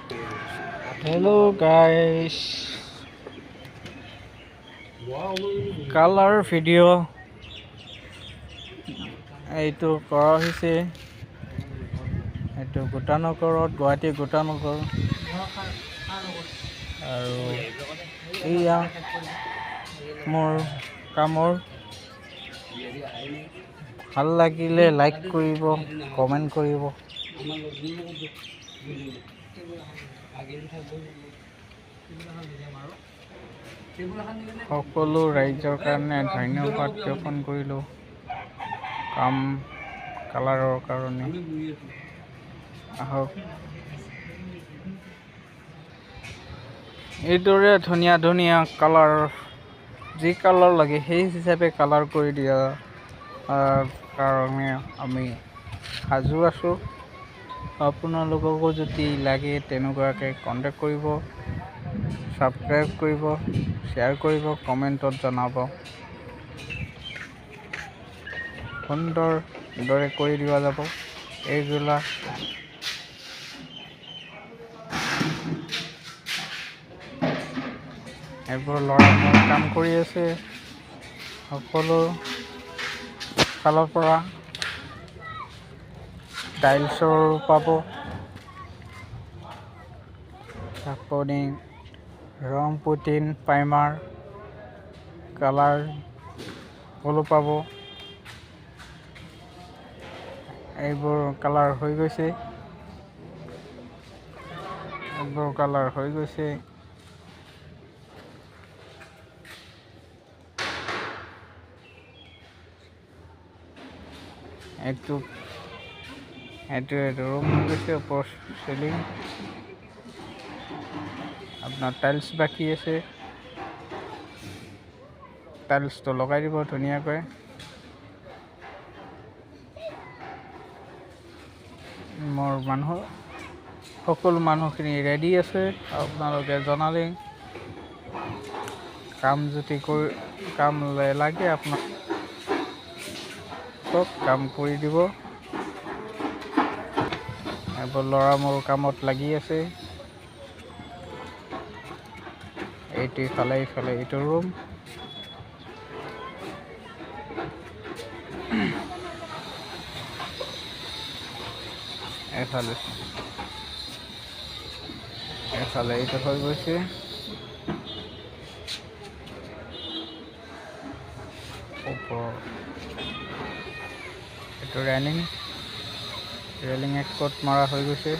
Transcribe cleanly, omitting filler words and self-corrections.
Hello guys, color video এইটো কৰা হৈছে। এইটো গোটানগৰত, গুৱাহাটী গোটানগৰ। আৰু এয়া মোৰ কামৰ। ভাল লাগিলে লাইক কৰিব, কমেণ্ট কৰিব। সকলো ৰাইজৰ কাৰণে ধন্যবাদ জ্ঞাপন কৰিলোঁ কাম কালাৰৰ কাৰণে। আহক এইদৰে ধুনীয়া ধুনীয়া কালাৰ, যি কালাৰ লাগে সেই হিচাপে কালাৰ কৰি দিয়া কাৰণে আমি সাজু আছোঁ। আপোনালোককো যদি লাগে তেনেকুৱাকৈ কণ্টেক্ট কৰিব, ছাবস্ক্ৰাইব কৰিব, শ্বেয়াৰ কৰিব, কমেণ্টত জনাব। সুন্দৰদৰে কৰি দিয়া যাব। এইবিলাক এইবোৰ ল'ৰা মোৰ কাম কৰি আছে। সকলো ফালৰ পৰা টাইলছৰ পাব, আপুনি ৰং পুটিন, প্ৰাইমাৰ, কালাৰ সকলো পাব। এইবোৰ কালাৰ হৈ গৈছে, এইটো ৰুম হৈ গৈছে। ওপৰ চিলিং আপোনাৰ টাইলছ বাকী আছে, টাইলছটো লগাই দিব ধুনীয়াকৈ। মোৰ সকলো মানুহখিনি ৰেডি আছে। আপোনালোকে জনালে কাম যদি কাম লাগে আপোনাক কাম কৰি দিব। এইবোৰ ল'ৰা মোৰ কামত লাগি আছে। এইটো ইফালে এইটো ৰুম। এফালে এইটো হৈ গৈছে। এইটো ৰেলিং এক কোট মৰা হৈ গৈছে।